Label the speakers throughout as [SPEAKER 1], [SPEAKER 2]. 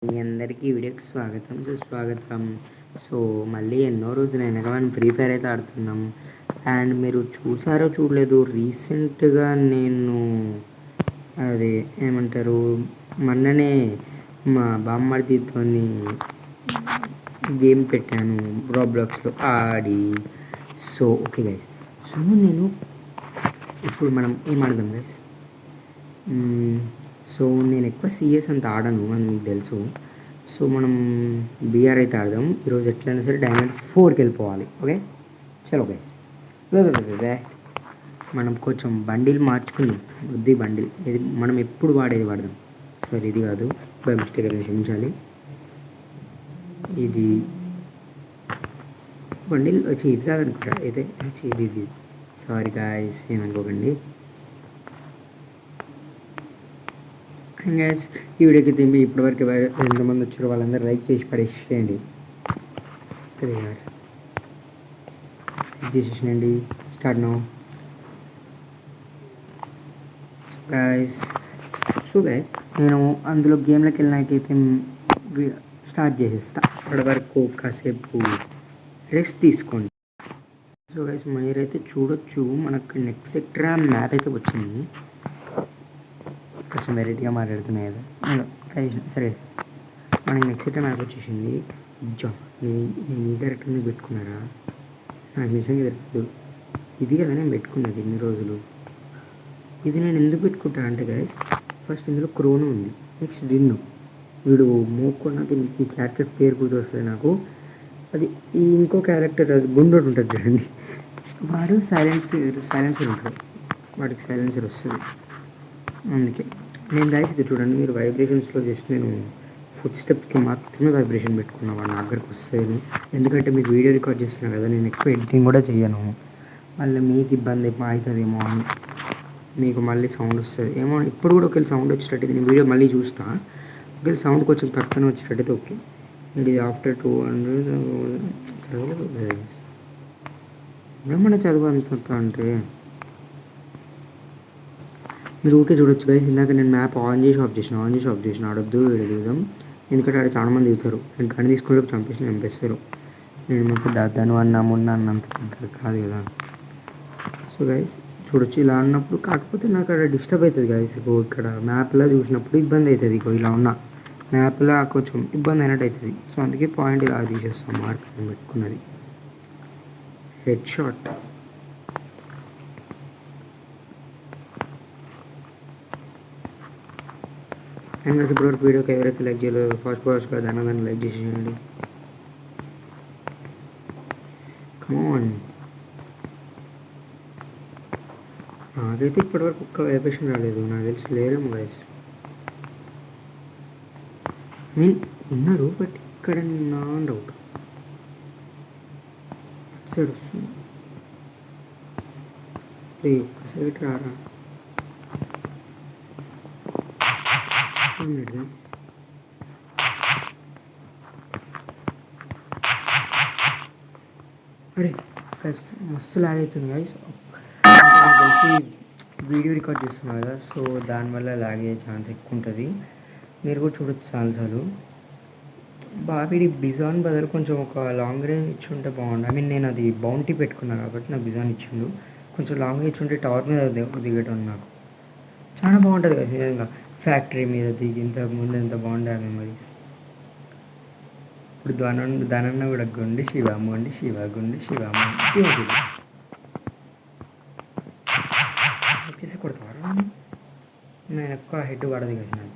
[SPEAKER 1] మీ అందరికీ వీడియోకి స్వాగతం సుస్వాగతం. సో మళ్ళీ ఎన్నో రోజులైనాక మనం ఫ్రీ ఫైర్ అయితే ఆడుతున్నాం. అండ్ మీరు చూసారో చూడలేదు, రీసెంట్గా నేను అది ఏమంటారు మొన్ననే మా బామ్మర్దితోని గేమ్ పెట్టాను రోబ్లాక్స్లో ఆడి. సో ఓకే గైస్, సో నేను ఇప్పుడు మనం ఏం ఆడదాం గైస్. సో నేను ఎక్కువ సిఎస్ అంత ఆడను అని మీకు తెలుసు. సో మనం బీఆర్ అయితే ఆడదాం ఈరోజు. ఎట్లయినా సరే డైమండ్ 4కి వెళ్ళిపోవాలి. ఓకే చలో గైస్. వే మనం కొంచెం బండిల్ మార్చుకుందాం. వద్ది బండిల్ ఇది మనం ఎప్పుడు వాడేది వాడదాం. సరే ఇది కాదు, బై మిస్టేక్ అయితే క్షమించాలి. ఇది బండిల్ వచ్చి ఇది కాదనుకుంటా, అయితే వచ్చి ఇది సారీ గాయస్, ఏమనుకోకండి. గ్యాస్ ఈ వీడియోకి తింపి ఇప్పటివరకు ఎంతమంది వచ్చారో వాళ్ళందరూ లైక్ చేసి పడేసేయండి. అదే యార్ లైక్ చేసేసేయండి. Start now. సో గైస్ నేను అందులో గేమ్లోకి వెళ్ళినాకైతే స్టార్ట్ చేసేస్తా. అప్పటి వరకు కాసేపు రెస్ట్ తీసుకోండి. సో గైస్ మీరైతే చూడొచ్చు, మనకు నెక్స్ట్ సెక్టర్ మ్యాప్ అయితే వచ్చింది. కొంచెం వెరైటీగా మాట్లాడుతున్నాయి కదా, సరే మనకి నెక్స్ట్ టైం మ్యాప్ వచ్చేసింది. ఇజ్జా నేను ఈ క్యారెక్టర్ని పెట్టుకున్నారా? నాకు నిజంగా తెలియదు. ఇది కదా నేను పెట్టుకున్నది ఇన్ని రోజులు. ఇది నేను ఎందుకు పెట్టుకుంటా అంటే గైస్, ఫస్ట్ ఇందులో క్రోను ఉంది, నెక్స్ట్ డిన్ను. వీడు మోక్కున్న దీనికి ఈ క్యారెక్టర్ పేరు గుర్తు వస్తుంది నాకు. అది ఈ ఇంకో క్యారెక్టర్ అది గుండోడు ఉంటుంది చూడండి, వాడు సైలెన్సర్ ఉంటాడు, వాడికి సైలెన్సర్ వస్తుంది. అందుకే నేను గైస్ ఇది చూడండి, మీరు వైబ్రేషన్స్లో జస్ట్ నేను ఫుట్ స్టెప్స్కి మాత్రమే వైబ్రేషన్ పెట్టుకున్నాను, వాడు నా దగ్గరకు వస్తుంది. ఎందుకంటే మీకు వీడియో రికార్డ్ చేస్తున్నాను కదా, నేను ఎక్కువ ఎడిటింగ్ కూడా చేయను. మళ్ళీ మీకు ఇబ్బంది అవుతుందేమో అని, మీకు మళ్ళీ సౌండ్ వస్తుంది ఏమో. ఇప్పుడు కూడా ఒకవేళ సౌండ్ వచ్చేటట్టు నేను వీడియో మళ్ళీ చూస్తా. ఒకవేళ సౌండ్ కొంచెం తక్కువనే వచ్చేటట్టయితే ఓకే. ఇది ఆఫ్టర్ 200 చదవలేదు ఏమన్నా చదువు అంత అంటే మీరు ఓకే చూడొచ్చు గైస్. ఇందాక నేను మ్యాప్ ఆన్ చేసి ఆఫ్ చేసిన ఆడొద్దు వీడియో దిగుదాం, ఎందుకంటే ఆడ చాలా మంది దిగుతారు. నేను కన్ను తీసుకుని చంపేస్తారు. నేను మాకు దాదాను అన్నామున్న అన్నంత పెద్ద కాదు కదా. సో గైస్ చూడొచ్చు ఇలా అన్నప్పుడు, కాకపోతే నాకు అక్కడ డిస్టర్బ్ అవుతుంది గైస్. ఇక్కడ మ్యాప్లో చూసినప్పుడు ఇబ్బంది అవుతుంది. ఇలా ఉన్న మ్యాప్లో కొంచెం ఇబ్బంది అయినట్టు అవుతుంది. సో అందుకే పాయింట్ ఇలా తీసేస్తాం. మార్క్ నేను పెట్టుకున్నది హెడ్ షాట్. అండ్ ఇప్పటివరకు వీడియోకి ఎవరైతే లైక్ చేయలేదు ఫాస్ట్గా దాన్ని లైక్ చేసేయండి. కమాన్. నాకైతే ఇప్పటివరకు ఒక్క వైబ్రేషన్ రాలేదు, నాకు తెలిసి లేరేమో గైస్. ఉన్నారు బట్ ఇక్కడ నా డౌట్ సైడ్ వస్తుంది. ఒక్క సైడ్ రారా అరే మస్తు లాగ్ అవుతుంది గైస్. తెలిసి వీడియో రికార్డ్ చేస్తున్నాను కదా, సో దానివల్ల లాగ్ అయ్యే ఛాన్స్ ఎక్కువ ఉంటుంది. మీరు కూడా చూడొచ్చు చాలాసార్లు. బాబీడి బిజాన్ బదులు కొంచెం ఒక లాంగ్ రేంజ్ ఇచ్చి ఉంటే బాగుండు. నేను అది బౌంటీ పెట్టుకున్నాను కాబట్టి నాకు బిజాన్ ఇచ్చిండు. కొంచెం లాంగ్ ఇచ్చి ఉంటే టవర్ మీద దిగటం నాకు చాలా బాగుంటుంది కదా. నిజంగా ఫ్యాక్టరీ మీద దిగి ఇంతకుముందు ఎంత బాగుండే ఆ మెమరీస్. ఇప్పుడు దానన్న కూడా గుండి శివ గుండి శివ వచ్చేసి కొడతారు. నేను ఎక్కువ హెడ్ పడదు కదా, నాకు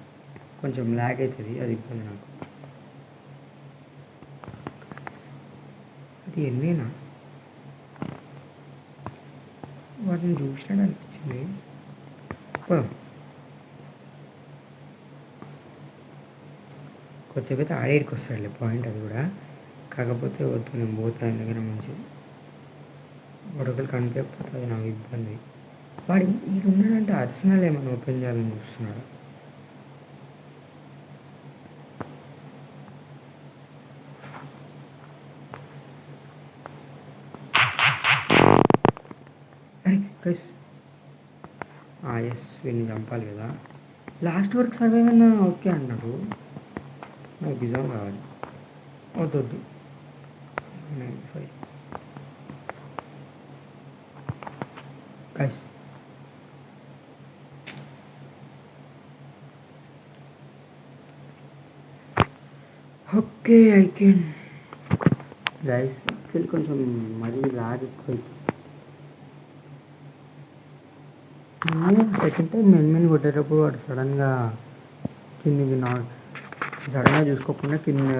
[SPEAKER 1] కొంచెం ల్యాగ్ అవుతుంది, అది ఇబ్బంది నాకు. అది ఎన్నేనా వాటిని చూసినట్టు అనిపించింది. కొంచెం అయితే ఆడేడికి వస్తాడులే పాయింట్, అది కూడా. కాకపోతే వద్దు నేను పోతాను దగ్గర మంచిది. ఒకరికి కనిపించకపోతే అది నాకు ఇబ్బంది. వాడు ఇది ఉన్నాడంటే అర్సనల్ ఏమైనా ఓపెన్ చేయాలని చూస్తున్నాడు. అరే గైస్ ఎస్ వీడిని చంపాలి కదా. లాస్ట్ వరకు సర్వైవ్ అన్నా ఓకే అన్నాడు. బిజాన్ కావాలి. వద్దు 95 guys. Okay I can guys. కొంచెం మరీ లాగ్ ఎక్కువ అవుతుంది. సెకండ్ టైం మెయిన్ కొట్టేటప్పుడు వాడు సడన్గా కిందికి సడన్గా చూసుకోకుండా కింద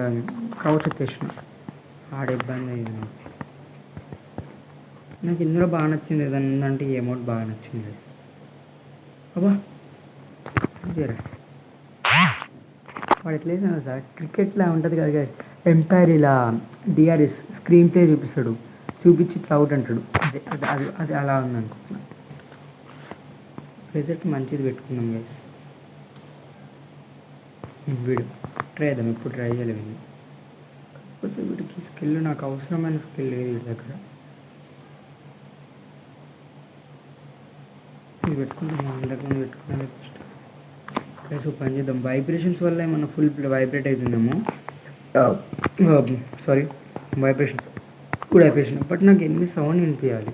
[SPEAKER 1] క్రౌచ్ ఎత్తేసిన. ఆడ ఇబ్బంది అయింది నాకు ఇందులో బాగా నచ్చింది ఏదంటే ఈ అమౌంట్ బాగా నచ్చింది. అబ్బా జరా వాడు ఎట్లా వేసాను సార్, క్రికెట్లా ఉంటుంది కదా గైస్, ఎంపైర్ ఇలా డిఆర్ఎస్ స్క్రీన్ ప్లే చూపించి ఇట్లా అవుట్ అంటాడు. అదే అది అది అది అలా ఉంది అనుకుంటున్నా. రిజల్ట్ మంచిది పెట్టుకున్నాం గైస్. వీడు ట్రై చేద్దాం, ఎప్పుడు ట్రై చేయలేదు. కాకపోతే వీడికి స్కిల్, నాకు అవసరమైన స్కిల్ లేదు వీడి దగ్గర. ఇది పెట్టుకుంటున్నాం, ఇంతకుముందు పెట్టుకున్నది ఫస్ట్. గైస్ ఒక పని చేద్దాం, వైబ్రేషన్స్ వల్ల ఏమన్నా ఫుల్ వైబ్రేట్ అవుతుందేమో. సారీ, వైబ్రేషన్ బట్ నాకు ఎన్ని సౌండ్ వినిపించాలి.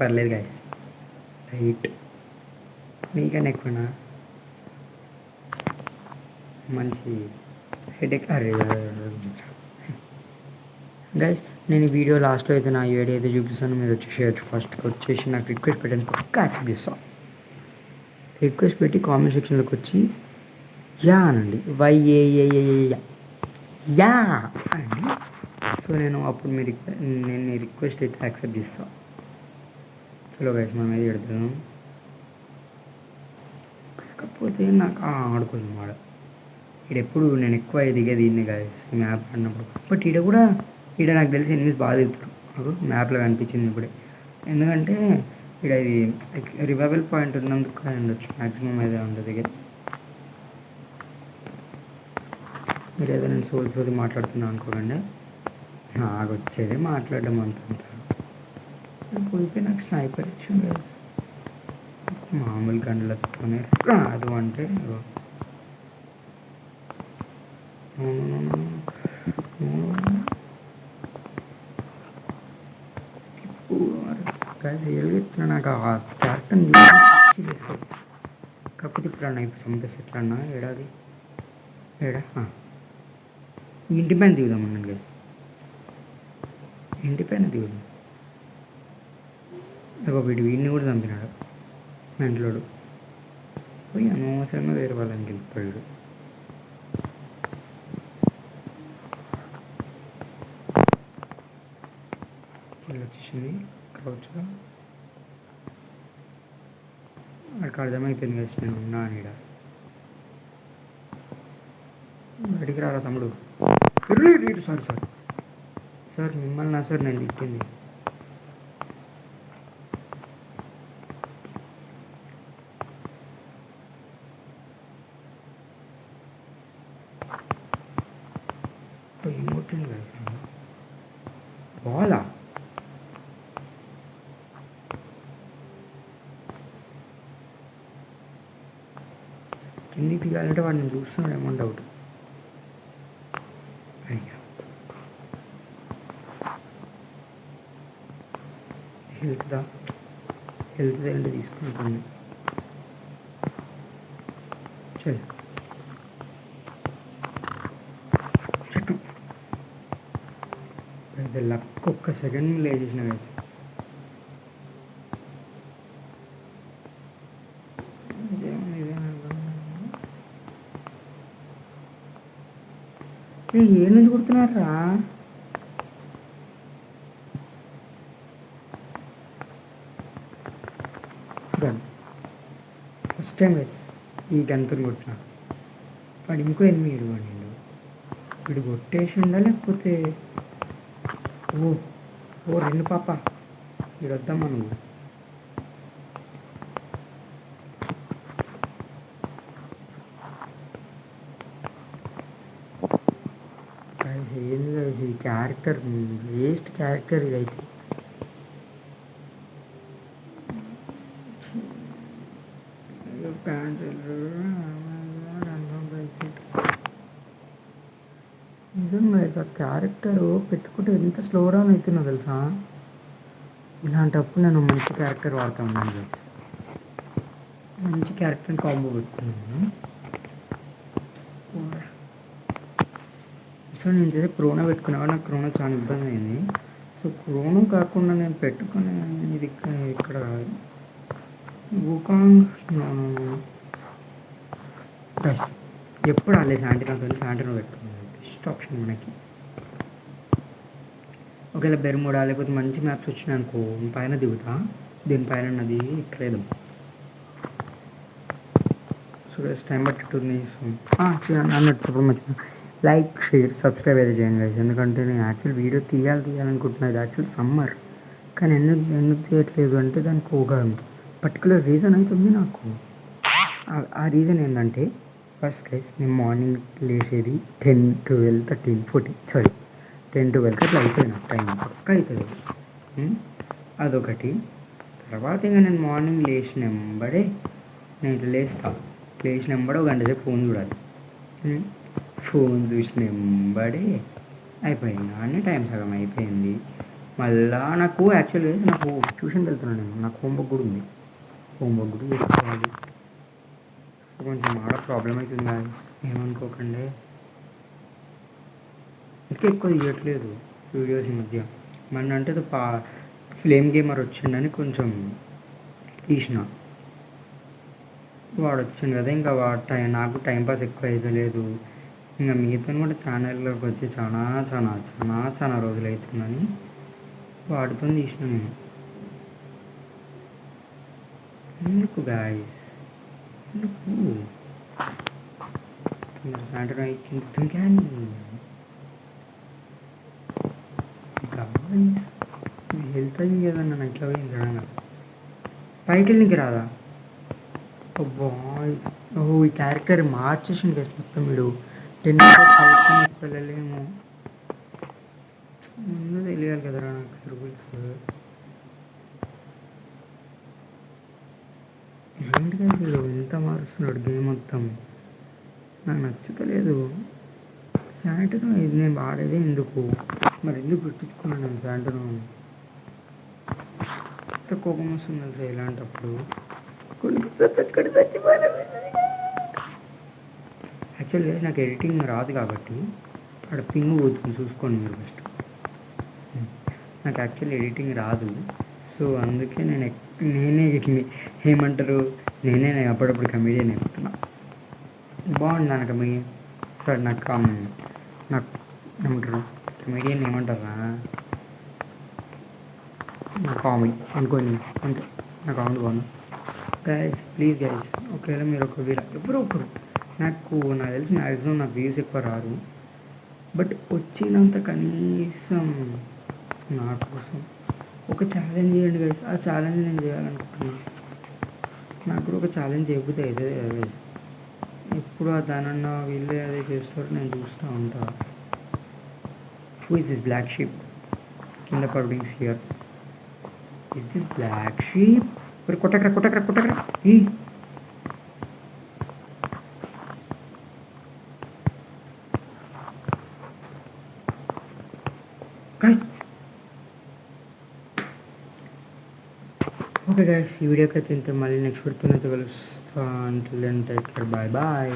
[SPEAKER 1] పర్లేదు గైస్, రైట్. మీకన్నా ఎక్కువనా మంచి హెడేక్. అరే గైస్, నేను ఈ వీడియో లాస్ట్లో అయితే నా ఐడి అయితే చూపిస్తాను, మీరు వచ్చేసేయచ్చు. ఫస్ట్కి వచ్చేసి నాకు రిక్వెస్ట్ పెట్టండి, పక్కా యాక్సెప్ట్ చేస్తాను. రిక్వెస్ట్ పెట్టి కామెంట్ సెక్షన్లోకి వచ్చి యా అనండి, యా అండి. సో నేను అప్పుడు నేను మీ రిక్వెస్ట్ అయితే యాక్సెప్ట్ చేస్తాను. చలో గైస్, మనం ఏది పెడతాను. కాకపోతే నాకు ఆడుకోండి వాడు. ఎప్పుడు నేను ఎక్కువ దిగేది ఈయన గైస్ ఈ మ్యాప్ ఆడినప్పుడు. బట్ ఈడ నాకు తెలిసి ఎనిమిది బాగా దిగుతారు. నాకు మ్యాప్లో కనిపించింది ఇప్పుడే. ఎందుకంటే ఇక్కడ ఇది రివైవల్ పాయింట్ ఉన్నందుకు ఉండొచ్చు, మ్యాక్సిమం అయితే ఉంటుంది దగ్గర. మీరు ఏదో నేను సోది మాట్లాడుతున్నాను అనుకోకండి, నాకు వచ్చేది మాట్లాడడం అంత. పోయిపోయి నాకు స్నైపర్ ఇచ్చింది మామూలు గంటలతోనే రాదు అంటే. ఎలుగుతున్నా నాకు ఆ క్యారెక్టర్ చేస్తాడు. కాకపోతే ఇప్పుడు ఇప్పుడు చంపేసి ఎట్లన్నా ఏడాది ఇంటి పైన దిగుదామన్నాను కదా, ఇంటి పైన దిగుదాం. వీడిని కూడా చంపినాడు మెంట్లోడు. పోయి అనవసరంగా వేరే వాళ్ళని గెలుపుతాడు వీడు. వీళ్ళు వచ్చేసింది క్రౌచ్గా. అక్కడికి అర్థమైపోయింది కదా నేను ఉన్నా అని. బయటికి రారా తమ్ముడు. సారీ సార్, మిమ్మల్ని సార్ నేను తిట్టింది. ఏం కొట్టింది కదా బాలా. కిందికి దిగాలంటే వాడిని చూస్తున్నాడు ఏమో డౌట్. హెల్త్ ఏంటో తీసుకుంటాను. చల్ చుట్టూ లక్ ఒక్క సెకండ్ లేచేసిన వేసి. ఏ నుంచి కొడుతున్నారా? ఫస్ట్ టైం వేసి ఈ గంటలు కొట్టిన వాడు ఇంకో ఎనిమిది వాడిని వీడు కొట్టేసిండా లేకపోతే ఓ రెండు పాప వీడు వద్దామా నువ్వు. ఏంది గైస్ ఈ క్యారెక్టర్, వేస్ట్ క్యారెక్టర్ ఇదైతే. నిజంగా ఆ క్యారెక్టరు పెట్టుకుంటే ఎంత స్లో డౌన్ అవుతున్నా తెలుసా. ఇలాంటప్పుడు నేను మంచి క్యారెక్టర్ వాడుతూ ఉన్నాను గైస్. మంచి క్యారెక్టర్ని కాంబో పెట్టుకున్నాను. సో నేను చేసే క్రోనో పెట్టుకున్నా, నాకు క్రోనో చాలా ఇబ్బంది అయింది. సో క్రోనో కాకుండా నేను పెట్టుకునే ఇది ఇక్కడ వుకాంగ్ బస్ ఎప్పుడు ఆడలేదు శాంటినోతో. శాంటినో పెట్టుకున్నాను, బెస్ట్ ఆప్షన్ మనకి. ఒకవేళ బెర్ముడా లేకపోతే మంచి మ్యాప్స్ వచ్చినాయి అనుకో పైన దిగుతా, దీనిపైన నది ఎక్కలేదు. So time పట్టుతుంది. సో అన్నట్టు చెప్పడం మర్చిపోయినా, లైక్ షేర్ సబ్స్క్రైబ్ అయితే చేయండి గైస్. ఎందుకంటే నేను యాక్చువల్ వీడియో తీయాలనుకుంటున్నాను. ఇది యాక్చువల్ సమ్మర్, కానీ ఎందుకు తీయట్లేదు అంటే దానికి ఒక పర్టికులర్ రీజన్ అయితే ఉంది నాకు. ఆ రీజన్ ఏంటంటే ఫస్ట్ గైస్ నేను మార్నింగ్ లేచేది 10, 12, 13, 14 సారీ 10, 12 అట్లా అవుతుంది నాకు టైం పక్క అవుతుంది. అదొకటి. తర్వాత ఇంకా నేను మార్నింగ్ లేచిన వెంబడే నేను ఇట్లా లేచిన వెంబడే ఒక గంట సేపు ఫోన్ చూడాలి. ఫోన్ చూసిన వెంబడే అయిపోయింది, అన్నీ టైం సగం అయిపోయింది. మళ్ళా నాకు యాక్చువల్గా నాకు ట్యూషన్కి వెళ్తున్నాను నేను, నాకు హోంవర్క్ కూడా ఉంది. హోంవర్క్ కూడా చేసుకోవాలి. కొంచెం బాగా ప్రాబ్లం అవుతుంది, ఏమనుకోకండి. ఇంకా ఎక్కువ తీయట్లేదు వీడియోస్ ఈ మధ్య. మన అంటే ఫ్లేమ్ గేమర్ వచ్చిండని కొంచెం తీసిన, వాడు వచ్చిండు కదా, ఇంకా నాకు టైంపాస్ ఎక్కువ అవుతలేదు. ఇంకా మీతో కూడా ఛానల్లోకి వచ్చి చాలా చాలా చాలా చాలా రోజులు అవుతుందని వాడితో తీసిన నేను. ఎందుకు గాయస్, ఎందుకు సాయంత్రం ఎక్కింది కానీ గాయస్ హెల్త్ అయింది కదన్నా. నాకు ఇట్లా పోయింది సడన్గా. పైకి వెళ్ళనికి రాదా? బాయ్ ఈ క్యారెక్టర్ మార్చేసింది కదా మొత్తం. వీడు 10 minutes వెళ్ళలేము. ముందు తెలియాలి కదరా నాకు రూల్స్. ఏంటిగా వీడు ఎంత మారుస్తున్నాడు గేమ్ మొత్తం, నాకు నచ్చుతలేదు. శాంటనో ఇది నేను వాడేదే ఎందుకు మరి, ఎందుకు పెట్టించుకున్నాను నేను శాంటనో. ఎంత కోపం వస్తుంది తెలుసా ఇలాంటప్పుడు. యాక్చువల్గా నాకు ఎడిటింగ్ రాదు కాబట్టి అక్కడ పింగ్ పోతుంది, చూసుకోండి మీరు ఫస్ట్. నాకు యాక్చువల్ ఎడిటింగ్ రాదు, సో అందుకే నేనే ఏమంటారు, నేనే అప్పుడప్పుడు కమెడియన్ అయిపోతున్నా. బాగుంది నాకు సార్ నాకు ఏమంటారు కమెడియన్ ఏమంటారా, నా కామెడీ అనుకోండి అంతే. నా కామెడీ బాగుంది గైస్. ప్లీజ్ గైస్, ఒకవేళ మీరు ఎవరో ఒకరు నాకు తెలిసి మ్యాక్సిమం నాకు వ్యూస్ ఎక్కువ రారు, బట్ వచ్చినంత కనీసం నా కోసం ఒక ఛాలెంజ్ చేయండి గైస్. ఆ ఛాలెంజ్ నేను చేయాలనుకుంటున్నాను. నాకు కూడా ఒక ఛాలెంజ్ చేయకపోతే అయితే గైస్, ఎప్పుడు దానన్నా వీళ్ళే అదే చేస్తారు, నేను చూస్తూ ఉంటా. Who is this black sheep కింద పర్డింగ్స్ here? Is this black sheep? మరి కొట్టకరా ఈ guys. ఓకే గైస్, ఈ వీడియోకి అయితే ఇంత. మళ్ళీ నెక్స్ట్ వీడియోతో కలుస్తా. Until then take care, bye bye.